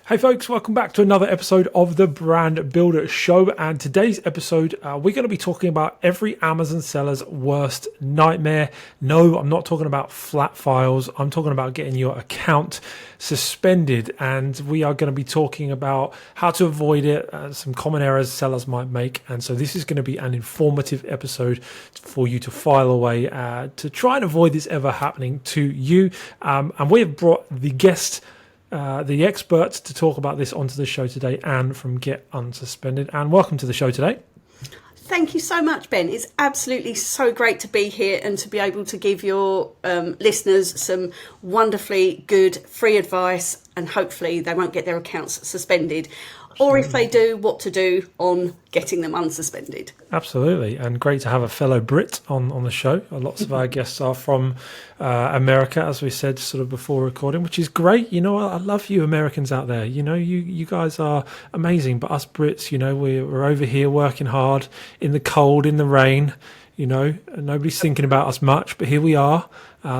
Hey folks, welcome back to another episode of the Brand Builder Show. And today's episode, we're going to be talking about every Amazon seller's worst nightmare. No, I'm not talking about flat files. I'm talking about getting your account suspended. And we are going to be talking about how to avoid it, some common errors sellers might make. And so this is going to be an informative episode for you to file away to try and avoid this ever happening to you. And we have brought the guest, the expert to talk about this onto the show today, Anne from Get Unsuspended. Anne, welcome to the show today. Thank you so much, Ben. It's absolutely so great to be here and to be able to give your listeners some wonderfully good free advice, and hopefully they won't get their accounts suspended. Or if they do, what to do on getting them unsuspended. Absolutely, and great to have a fellow Brit on the show. Lots of our guests are from America, as we said sort of before recording, which is great. You know, I love you Americans out there. You know, you guys are amazing, but us Brits, you know, we're over here working hard in the cold, in the rain. You know, nobody's thinking about us much, but here we are.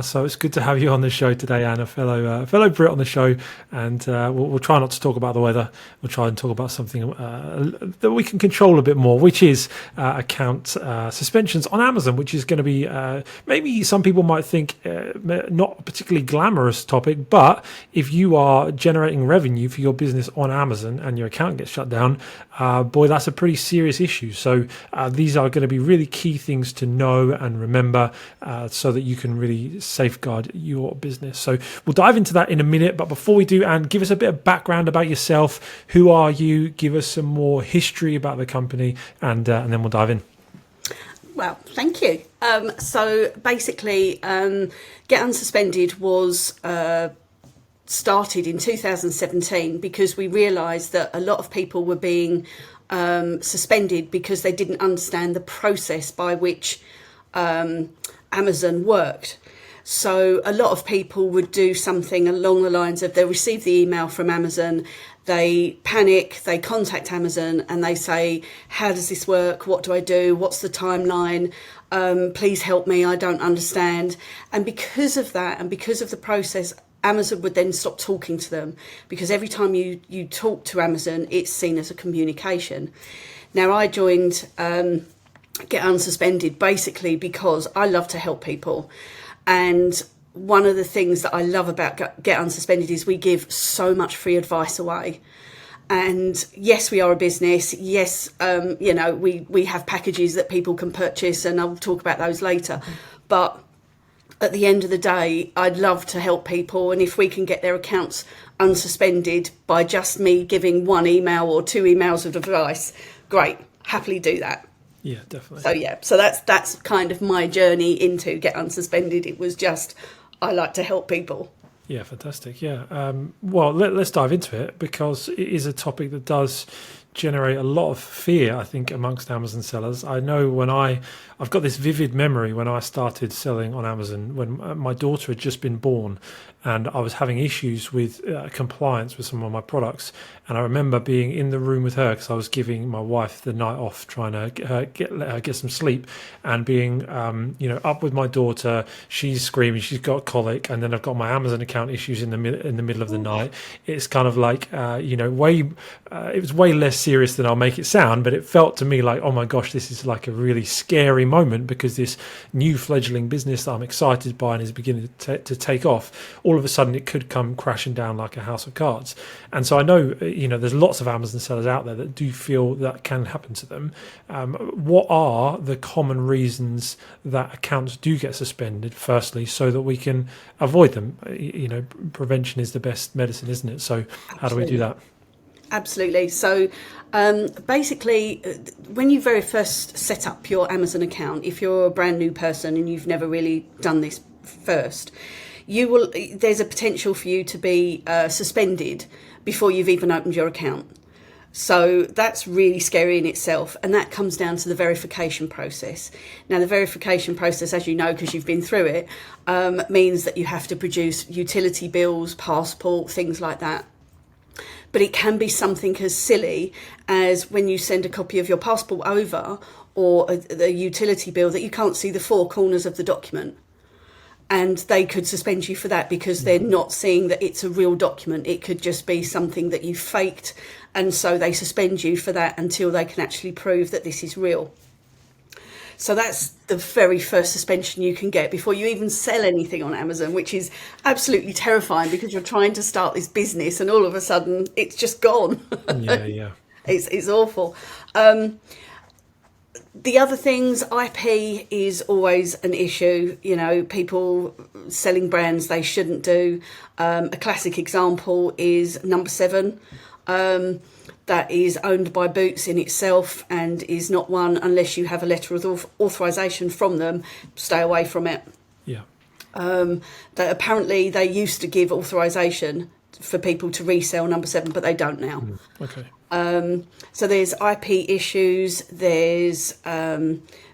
So it's good to have you on the show today, Anne, a fellow Brit on the show. And we'll try not to talk about the weather. We'll try and talk about something that we can control a bit more, which is account suspensions on Amazon, which is going to be maybe some people might think not a particularly glamorous topic, but if you are generating revenue for your business on Amazon and your account gets shut down, boy, that's a pretty serious issue. So these are going to be really key things to know and remember so that you can really safeguard your business. So we'll dive into that in a minute, but before we do, Anne, give us a bit of background about yourself. Who are you? Give us some more history about the company, and then we'll dive in. Well, thank you. So basically, Get Unsuspended was started in 2017 because we realised that a lot of people were being suspended because they didn't understand the process by which Amazon worked. So a lot of people would do something along the lines of they receive the email from Amazon, they panic, they contact Amazon and they say, how does this work? What do I do? What's the timeline? Please help me. I don't understand. And because of that and because of the process, Amazon would then stop talking to them because every time you talk to Amazon, it's seen as a communication. Now, I joined Get Unsuspended basically because I love to help people. And one of the things that I love about Get Unsuspended is we give so much free advice away. And yes, we are a business. Yes, you know, we have packages that people can purchase, and I'll talk about those later. But at the end of the day, I'd love to help people. And if we can get their accounts unsuspended by just me giving one email or two emails of advice, great, happily do that. Yeah, definitely. So that's kind of my journey into Get Unsuspended. It was just, I like to help people. Yeah, fantastic. Yeah. Well, let's dive into it because it is a topic that does generate a lot of fear, I think, amongst Amazon sellers. I know when I've got this vivid memory when I started selling on Amazon when my daughter had just been born and I was having issues with compliance with some of my products. And I remember being in the room with her because I was giving my wife the night off, trying to let her get some sleep, and being, up with my daughter. She's screaming, she's got colic, and then I've got my Amazon account issues in the middle of the night. It's kind of like, it was way less serious than I'll make it sound, but it felt to me like, oh my gosh, this is like a really scary moment because this new fledgling business that I'm excited by and is beginning to take off, all of a sudden it could come crashing down like a house of cards. And so I know, there's lots of Amazon sellers out there that do feel that can happen to them. What are the common reasons that accounts do get suspended, firstly, so that we can avoid them? Prevention is the best medicine, isn't it? So how do we do that? Absolutely. So basically, when you very first set up your Amazon account, if you're a brand new person and you've never really done this first, there's a potential for you to be suspended before you've even opened your account. So that's really scary in itself, and that comes down to the verification process. Now, the verification process, as you know, because you've been through it, means that you have to produce utility bills, passport, things like that. But it can be something as silly as when you send a copy of your passport over or the utility bill that you can't see the four corners of the document. and they could suspend you for that because they're not seeing that it's a real document. It could just be something that you faked, and so they suspend you for that until they can actually prove that this is real. So that's the very first suspension you can get before you even sell anything on Amazon, which is absolutely terrifying because you're trying to start this business and all of a sudden it's just gone. Yeah. It's awful. The other things, IP is always an issue. You know, people selling brands they shouldn't do. A classic example is Number 7. That is owned by Boots in itself and is not one unless you have a letter of authorization from them. Stay away from it. Yeah. That apparently they used to give authorization for people to resell Number 7, but they don't now. Okay. So there's IP issues, there's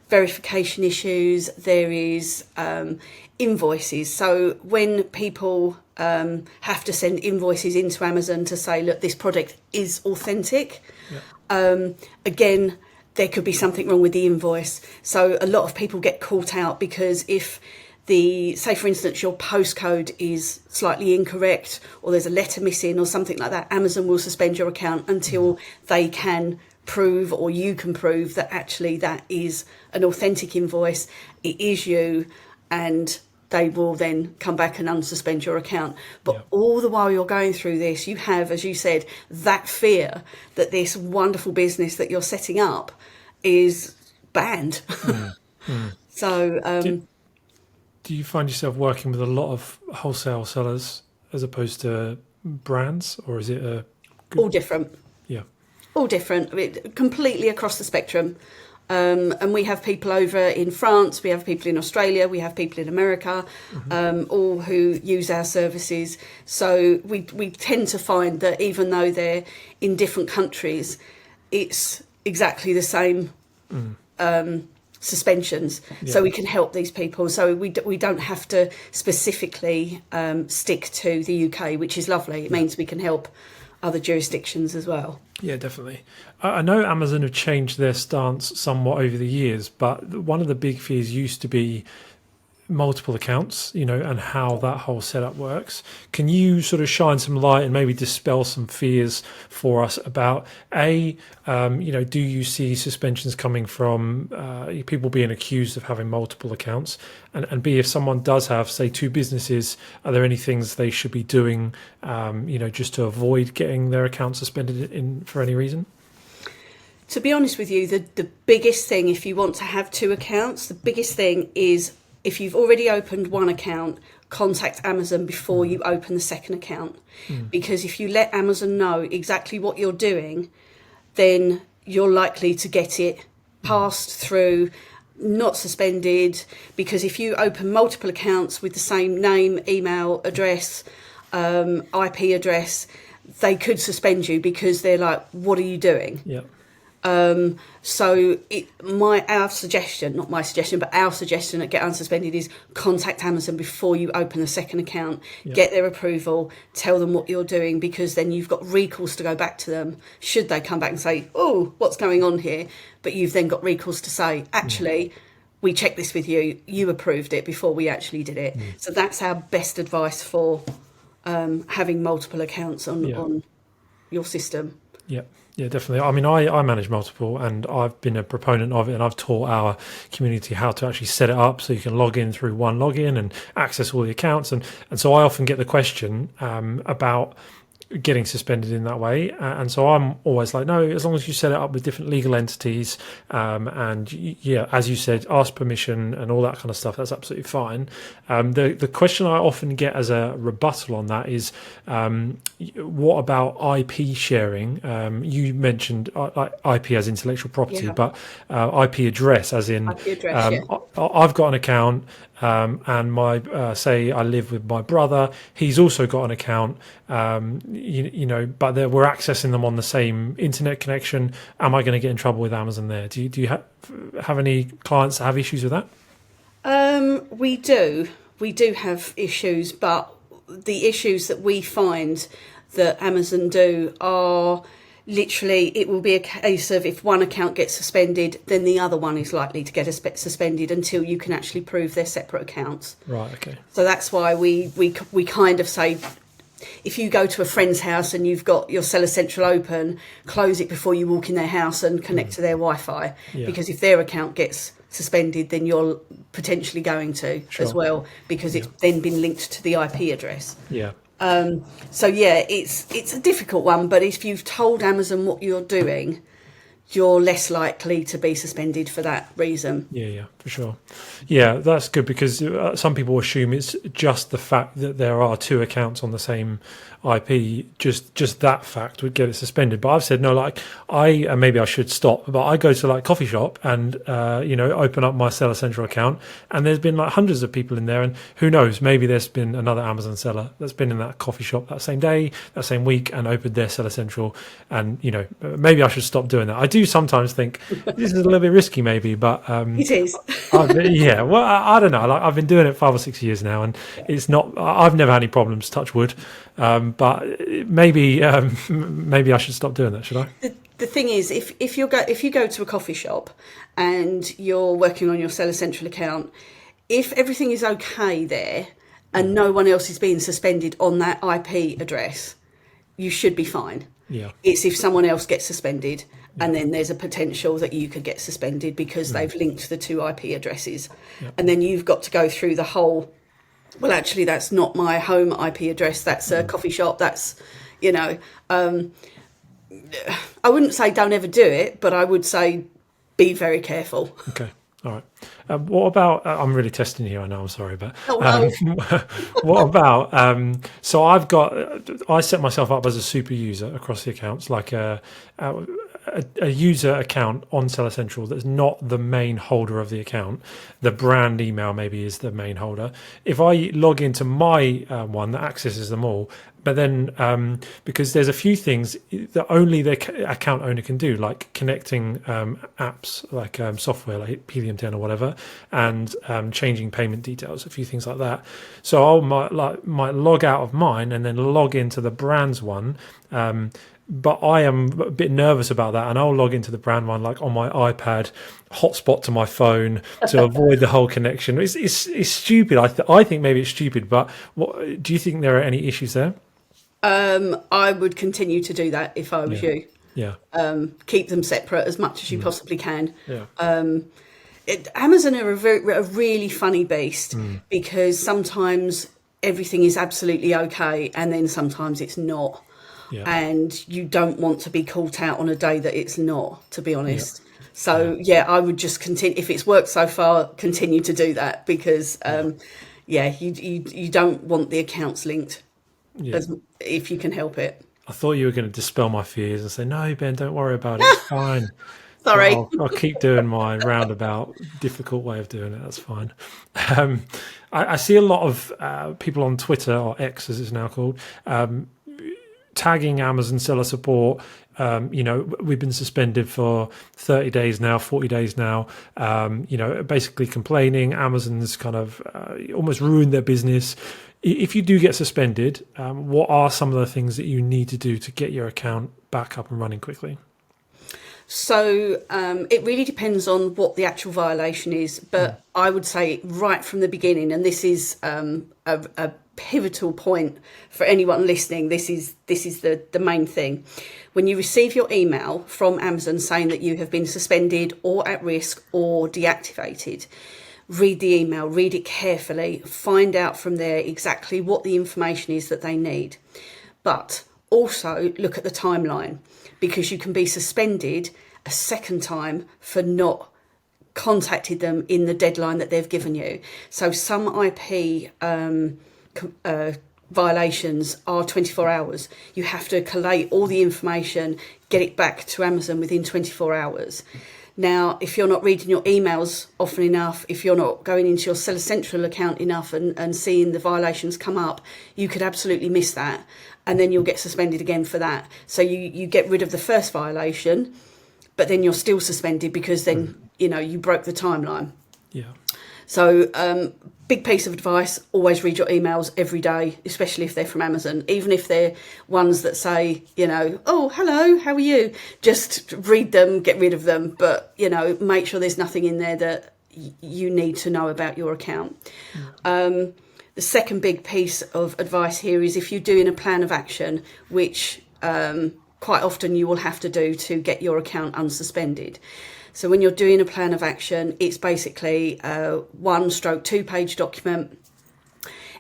verification issues, there is invoices. So when people have to send invoices into Amazon to say, look, this product is authentic, again, there could be something wrong with the invoice. So a lot of people get caught out because if say for instance your postcode is slightly incorrect or there's a letter missing or something like that, Amazon will suspend your account until they can prove, or you can prove, that actually that is an authentic invoice, it is you, and they will then come back and unsuspend your account. But all the while you're going through this, you have, as you said, that fear that this wonderful business that you're setting up is banned. So do you find yourself working with a lot of wholesale sellers as opposed to brands, or is it all different? Yeah. All different, completely across the spectrum. And we have people over in France, we have people in Australia, we have people in America, all who use our services. So we tend to find that even though they're in different countries, it's exactly the same suspensions. So we can help these people. So we don't have to specifically stick to the UK, which is lovely. It means we can help other jurisdictions as well. Yeah, definitely. I know Amazon have changed their stance somewhat over the years, but one of the big fears used to be multiple accounts, and how that whole setup works. Can you sort of shine some light and maybe dispel some fears for us about do you see suspensions coming from people being accused of having multiple accounts, and B, if someone does have, say, 2 businesses, are there any things they should be doing just to avoid getting their account suspended for any reason? To be honest with you, the biggest thing, if you want to have 2 accounts, the biggest thing is, if you've already opened one account, contact Amazon before you open the second account. Because if you let Amazon know exactly what you're doing, then you're likely to get it passed through, not suspended. Because if you open multiple accounts with the same name, email, address, IP address, they could suspend you because they're like, what are you doing? Yeah. So our suggestion at Get Unsuspended is contact Amazon before you open the second account, get their approval, tell them what you're doing, because then you've got recourse to go back to them should they come back and say, oh, what's going on here? But you've then got recourse to say, actually, we checked this with you, you approved it before we actually did it. So that's our best advice for having multiple accounts on your system. Yeah, definitely. I mean, I manage multiple, and I've been a proponent of it, and I've taught our community how to actually set it up so you can log in through one login and access all the accounts. And so I often get the question about getting suspended in that way, and so I'm always like, no, as long as you set it up with different legal entities, and as you said, ask permission and all that kind of stuff, that's absolutely fine. The question I often get as a rebuttal on that is, what about IP sharing? You mentioned IP as intellectual property, but IP address as in IP address, I've got an account, and my say I live with my brother, he's also got an account, but we're accessing them on the same internet connection. Am I going to get in trouble with Amazon there? Do you have any clients that have issues with that? We do have issues, but the issues that we find that Amazon do are literally it will be a case of if one account gets suspended, then the other one is likely to get suspended until you can actually prove they're separate accounts. Right. Okay. So that's why we kind of say, if you go to a friend's house and you've got your Seller Central open, close it before you walk in their house and connect to their Wi-Fi. Yeah. Because if their account gets suspended, then you're potentially going to as well, because it's then been linked to the IP address. Yeah. So yeah, it's a difficult one, but if you've told Amazon what you're doing, you're less likely to be suspended for that reason. Yeah, for sure. Yeah, that's good, because some people assume it's just the fact that there are two accounts on the same IP. Just that fact would get it suspended. But I've said no. Like and maybe I should stop. But I go to like coffee shop and open up my Seller Central account, and there's been like hundreds of people in there, and who knows? Maybe there's been another Amazon seller that's been in that coffee shop that same day, that same week, and opened their Seller Central. And maybe I should stop doing that. I do sometimes think this is a little bit risky, maybe, but it is. yeah. Well, I don't know. Like I've been doing it 5 or 6 years now, and it's not. I've never had any problems. Touch wood. But maybe I should stop doing that. Should I? The thing is, if you go to a coffee shop and you're working on your Seller Central account, if everything is okay there and no one else is being suspended on that IP address, you should be fine. Yeah. It's if someone else gets suspended, and then there's a potential that you could get suspended because they've linked the two IP addresses, and then you've got to go through the whole. Well, actually, that's not my home IP address. That's a coffee shop. That's, I wouldn't say don't ever do it, but I would say be very careful. Okay. All right. What about? I'm really testing here. I know. I'm sorry, but what about? So I set myself up as a super user across the accounts, like a user account on Seller Central that's not the main holder of the account. The brand email maybe is the main holder. If I log into my one that accesses them all, but then because there's a few things that only the account owner can do, like connecting apps, like software like Helium 10 or whatever, and changing payment details, a few things like that. So I might log out of mine and then log into the brand's one. But I am a bit nervous about that, and I'll log into the brand one like on my iPad, hotspot to my phone to avoid the whole connection. It's stupid. I think maybe it's stupid, but what do you think there are any issues there? I would continue to do that if I was you. Yeah. Keep them separate as much as you possibly can. Yeah. Amazon are a really funny beast, because sometimes everything is absolutely okay, and then sometimes it's not. Yeah. And you don't want to be caught out on a day that it's not, to be honest. Yeah. So I would just continue. If it's worked so far, continue to do that, because you don't want the accounts linked if you can help it. I thought you were going to dispel my fears and say, no, Ben, don't worry about it. It's fine. Sorry. I'll keep doing my roundabout, difficult way of doing it. That's fine. I see a lot of people on Twitter, or X as it's now called, tagging Amazon seller support. We've been suspended for 30 days now, 40 days now, basically complaining Amazon's kind of almost ruined their business. If you do get suspended, what are some of the things that you need to do to get your account back up and running quickly? So it really depends on what the actual violation is, but I would say right from the beginning, and this is a pivotal point for anyone listening. This is the main thing. When you receive your email from Amazon saying that you have been suspended or at risk or deactivated, read the email, read it carefully, find out from there exactly what the information is that they need. But also look at the timeline, because you can be suspended a second time for not contacted them in the deadline that they've given you. So some IP violations are 24 hours. You have to collate all the information, get it back to Amazon within 24 hours. Now, if you're not reading your emails often enough, if you're not going into your Seller Central account enough and seeing the violations come up, you could absolutely miss that. And then you'll get suspended again for that. So you get rid of the first violation, but then you're still suspended because then, you broke the timeline. Yeah. So big piece of advice, always read your emails every day, especially if they're from Amazon, even if they're ones that say, oh, hello, how are you? Just read them, get rid of them. But, make sure there's nothing in there that you need to know about your account. The second big piece of advice here is if you're doing a plan of action, which quite often you will have to do to get your account unsuspended. So when you're doing a plan of action, it's basically a 1/2-page document.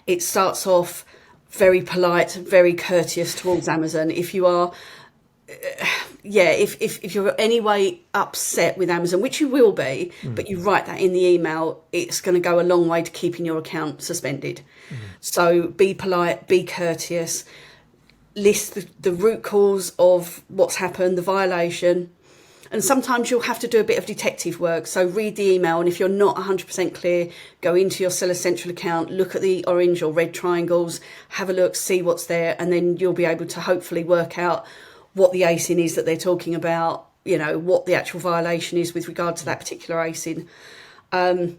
It starts off very polite, very courteous towards Amazon. If you are, if you're any way upset with Amazon, which you will be, but you write that in the email, it's going to go a long way to keeping your account suspended. So be polite, be courteous, list the root cause of what's happened, the violation. And sometimes you'll have to do a bit of detective work. So read the email, and if you're not 100% clear, go into your Seller Central account, look at the orange or red triangles, have a look, see what's there, and then you'll be able to hopefully work out what the ASIN is that they're talking about, what the actual violation is with regard to that particular ASIN. And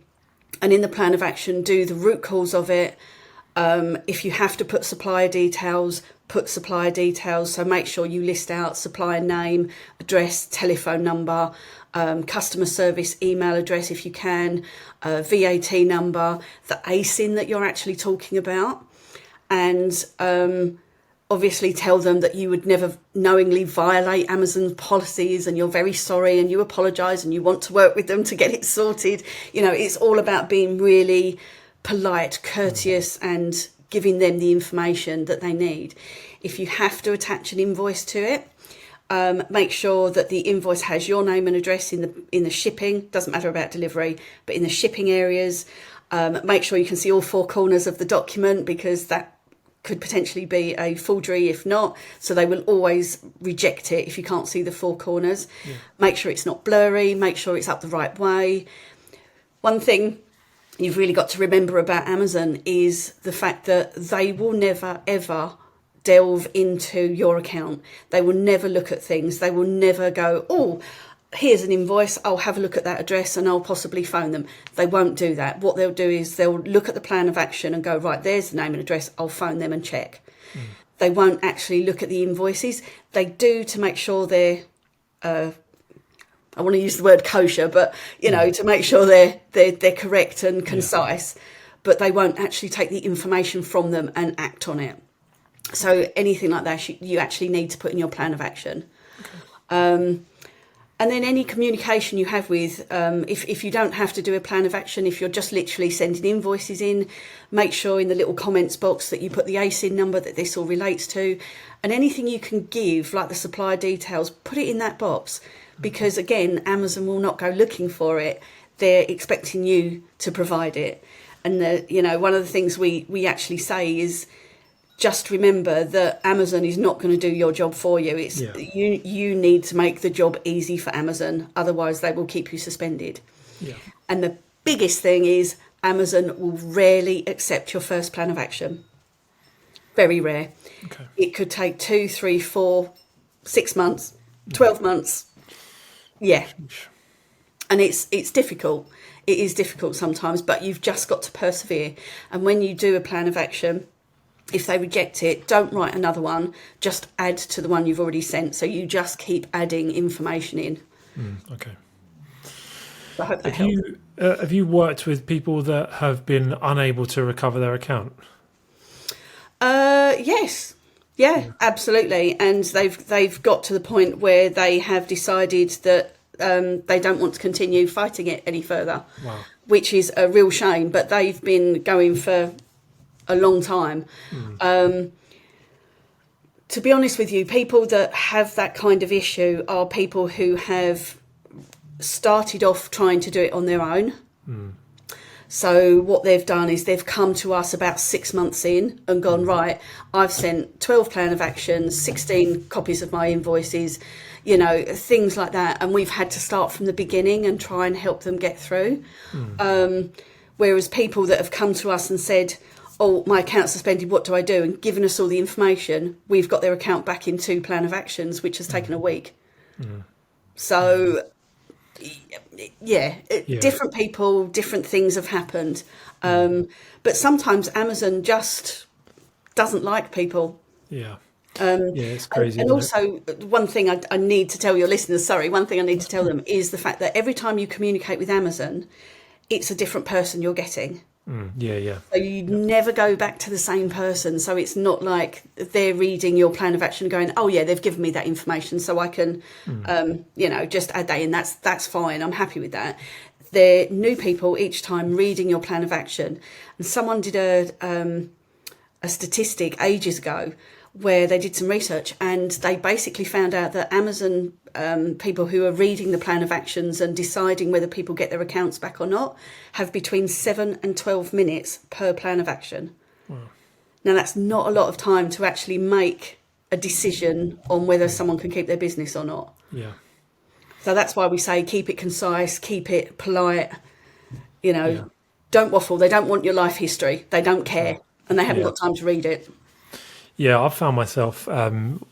in the plan of action, do the root cause of it. If you have to put supplier details, put supplier details. So make sure you list out supplier name, address, telephone number, customer service email address if you can, VAT number, the ASIN that you're actually talking about. And obviously tell them that you would never knowingly violate Amazon's policies and you're very sorry and you apologise and you want to work with them to get it sorted. It's all about being really polite, courteous, and giving them the information that they need. If you have to attach an invoice to it, make sure that the invoice has your name and address in the shipping. Doesn't matter about delivery, but in the shipping areas. Make sure you can see all four corners of the document, because that could potentially be a forgery if not. So they will always reject it if you can't see the four corners. Make sure it's not blurry. Make sure it's up the right way. One thing you've really got to remember about Amazon is the fact that they will never, ever delve into your account. They will never look at things. They will never go, oh, here's an invoice, I'll have a look at that address and I'll possibly phone them. They won't do that. What they'll do is they'll look at the plan of action and go, right, there's the name and address, I'll phone them and check. They won't actually look at the invoices. They do to make sure they're I want to use the word kosher, but to make sure they're correct and concise, but they won't actually take the information from them and act on it. So anything like that, you actually need to put in your plan of action. Okay. And then any communication you have with, if you don't have to do a plan of action, if you're just literally sending invoices in, make sure in the little comments box that you put the ASIN number that this all relates to, and anything you can give, like the supplier details, put it in that box. Because again, Amazon will not go looking for it. They're expecting you to provide it. And one of the things we actually say is, just remember that Amazon is not going to do your job for you. It's you need to make the job easy for Amazon. Otherwise, they will keep you suspended. Yeah. And the biggest thing is Amazon will rarely accept your first plan of action. Very rare. Okay. It could take 2, 3, 4, 6 months, 12 months. Yeah. And it's difficult. It is difficult sometimes, but you've just got to persevere. And when you do a plan of action, if they reject it, don't write another one. Just add to the one you've already sent. So you just keep adding information in. Okay. I hope that helps. Have you worked with people that have been unable to recover their account? Yes. Yeah, absolutely. And they've got to the point where they have decided that they don't want to continue fighting it any further. Wow. Which is a real shame. But they've been going for a long time. To be honest with you, people that have that kind of issue are people who have started off trying to do it on their own. So what they've done is they've come to us about 6 months in and gone, right, I've sent 12 plan of actions, 16 copies of my invoices, things like that. And we've had to start from the beginning and try and help them get through. Whereas people that have come to us and said, oh, my account's suspended, what do I do? And given us all the information, we've got their account back in 2 plan of actions, which has taken a week. So Yeah, Yeah. different people, different things have happened. But sometimes Amazon just doesn't like people. Yeah. Um, Yeah. It's crazy, and isn't it? also, one thing I need to tell your listeners, sorry, one thing I need to tell them is the fact that every time you communicate with Amazon, it's a different person you're getting. Yeah. Yeah. So you Yeah. never go back to the same person. So it's not like they're reading your plan of action, going, "Oh yeah, they've given me that information, so I can, just add that in. That's fine. I'm happy with that." They're new people each time reading your plan of action, and someone did a statistic ages ago where they did some research and they basically found out that Amazon people who are reading the plan of actions and deciding whether people get their accounts back or not have between 7 and 12 minutes per plan of action. Now, that's not a lot of time to actually make a decision on whether someone can keep their business or not. Yeah. So that's why we say keep it concise, keep it polite, Yeah. don't waffle. They don't want your life history. They don't care and they haven't Yeah. got time to read it. Yeah, I've found myself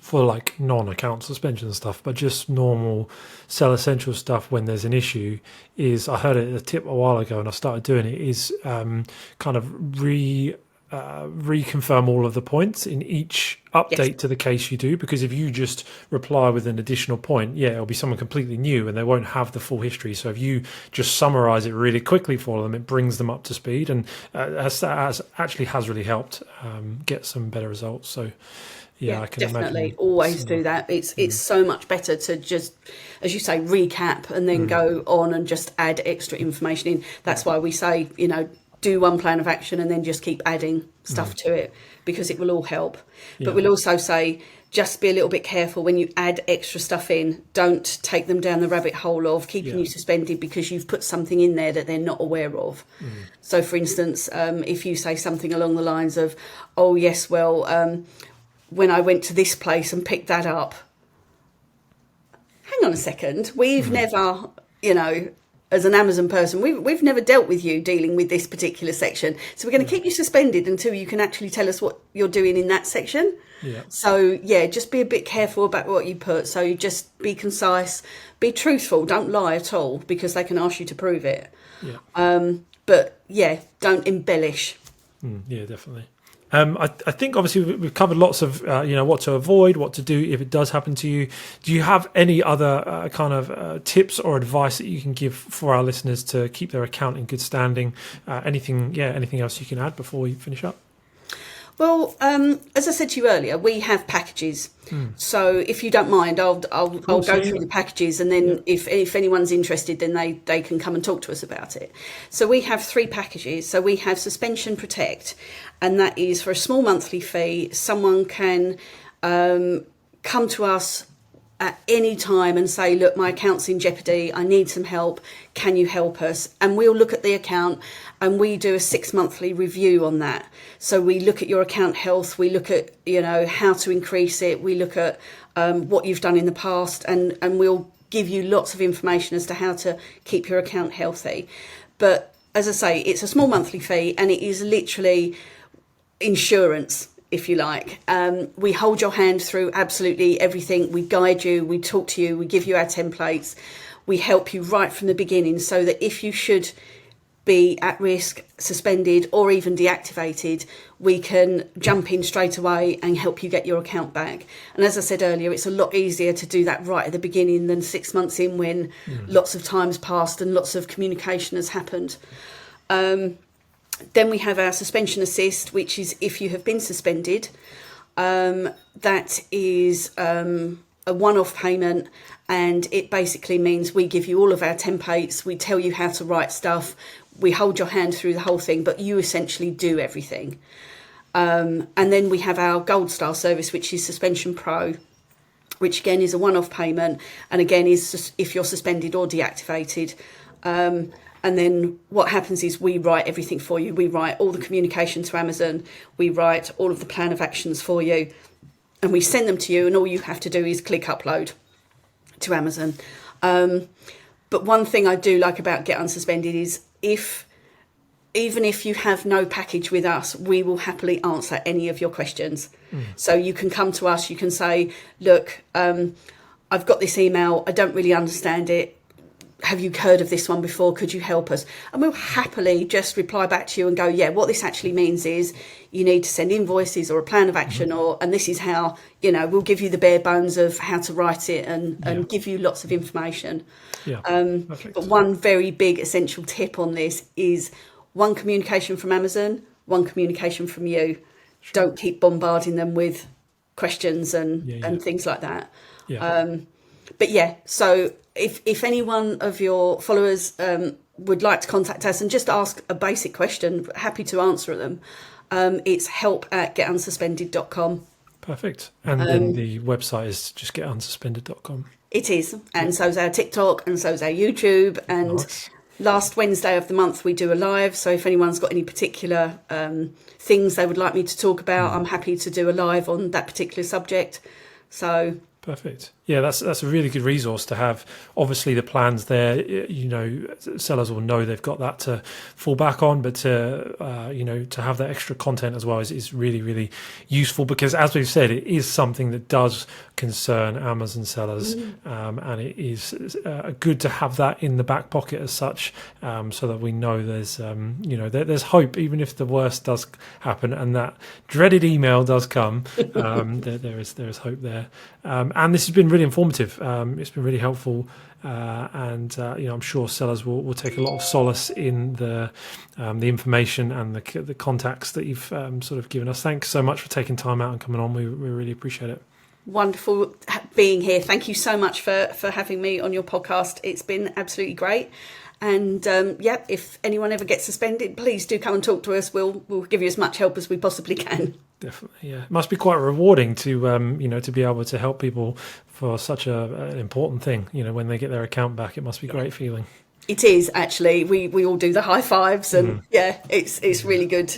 for like non-account suspension stuff, but just normal Sell Essential stuff when there's an issue. Is I heard it a tip a while ago, and I started doing it. Is kind of reconfirm all of the points in each update Yes. to the case you do, because if you just reply with an additional point, it'll be someone completely new and they won't have the full history. So if you just summarize it really quickly for them, it brings them up to speed, and actually has really helped get some better results. So I can definitely imagine always do that. It's so much better to just, as you say, recap and then go on and just add extra information in. That's why we say, do one plan of action and then just keep adding stuff to it, because it will all help. But we'll also say just be a little bit careful when you add extra stuff in. Don't take them down the rabbit hole of keeping you suspended because you've put something in there that they're not aware of. So for instance, if you say something along the lines of, oh yes, well, when I went to this place and picked that up, hang on a second, we've never, as an Amazon person, we've never dealt with you dealing with this particular section. So we're going to keep you suspended until you can actually tell us what you're doing in that section. Yeah. So, just be a bit careful about what you put. So you just be concise, be truthful, don't lie at all, because they can ask you to prove it. But don't embellish. Yeah, definitely. I think obviously we've covered lots of what to avoid, what to do if it does happen to you. Do you have any other kind of tips or advice that you can give for our listeners to keep their account in good standing? Anything else you can add before we finish up? Well, as I said to you earlier, we have packages. So if you don't mind, I'll go through the packages, and then if anyone's interested, then they can come and talk to us about it. So we have 3 packages. So we have Suspension Protect, and that is for a small monthly fee. Someone can come to us at any time and say, look, my account's in jeopardy, I need some help, can you help us? And we'll look at the account and we do a 6-monthly review on that. So we look at your account health, we look at how to increase it, we look at what you've done in the past, and we'll give you lots of information as to how to keep your account healthy. But as I say, it's a small monthly fee and it is literally insurance, if you like. We hold your hand through absolutely everything. We guide you, we talk to you, we give you our templates, we help you right from the beginning, so that if you should be at risk, suspended or even deactivated, we can jump in straight away and help you get your account back. And as I said earlier, it's a lot easier to do that right at the beginning than 6 months in, when lots of time's passed and lots of communication has happened. Then we have our Suspension Assist, which is if you have been suspended. That is a one-off payment, and it basically means we give you all of our templates, we tell you how to write stuff, we hold your hand through the whole thing, but you essentially do everything. And then we have our Gold Star service, which is Suspension Pro, which again is a one-off payment, and again is if you're suspended or deactivated. And then what happens is we write everything for you. We write all the communication to Amazon. We write all of the plan of actions for you. And we send them to you, and all you have to do is click upload to Amazon. But one thing I do like about Get Unsuspended is even if you have no package with us, we will happily answer any of your questions. So you can come to us, you can say, look, I've got this email, I don't really understand it. have you heard of this one before? Could you help us? And we'll happily just reply back to you and go, yeah, what this actually means is you need to send invoices or a plan of action, and this is how, we'll give you the bare bones of how to write it and give you lots of information. Yeah. But one very big essential tip on this is one communication from Amazon, one communication from you. Sure. Don't keep bombarding them with questions and things like that. Yeah. But yeah, so if any one of your followers would like to contact us and just ask a basic question, happy to answer them. It's help@getunsuspended.com. Perfect. And then the website is just getunsuspended.com. It is. And so's our TikTok and so's our YouTube. And Nice. Last Wednesday of the month, we do a live. So if anyone's got any particular things they would like me to talk about, I'm happy to do a live on that particular subject. So perfect. Yeah, that's a really good resource to have. Obviously, the plans there, sellers will know they've got that to fall back on, but to have that extra content as well is really, really useful, because as we've said, it is something that does concern Amazon sellers, and it is good to have that in the back pocket as such, so that we know there's there's hope, even if the worst does happen and that dreaded email does come. there is hope there, and this has been really informative. It's been really helpful, and I'm sure sellers will take a lot of solace in the information and the contacts that you've sort of given us. Thanks so much for taking time out and coming on. We really appreciate it. Wonderful being here. Thank you so much for having me on your podcast. It's been absolutely great. And if anyone ever gets suspended, please do come and talk to us. We'll give you as much help as we possibly can. Definitely, yeah. It must be quite rewarding to to be able to help people for such an important thing. When they get their account back, it must be a great feeling. It is, actually. We all do the high fives, and it's really good.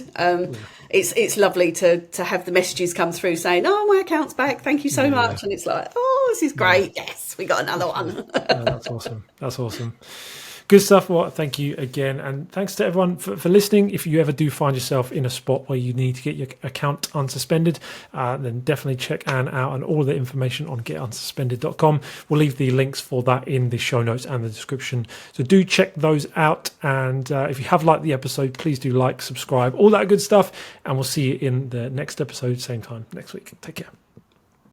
It's lovely to have the messages come through saying, "Oh, my account's back. Thank you so much." And it's like, "Oh, this is great. Yes, we got another one." That's awesome. That's awesome. Good stuff. Well, thank you again. And thanks to everyone for listening. If you ever do find yourself in a spot where you need to get your account unsuspended, then definitely check Anne out and all the information on getunsuspended.com. We'll leave the links for that in the show notes and the description. So do check those out. And if you have liked the episode, please do like, subscribe, all that good stuff. And we'll see you in the next episode, same time next week. Take care.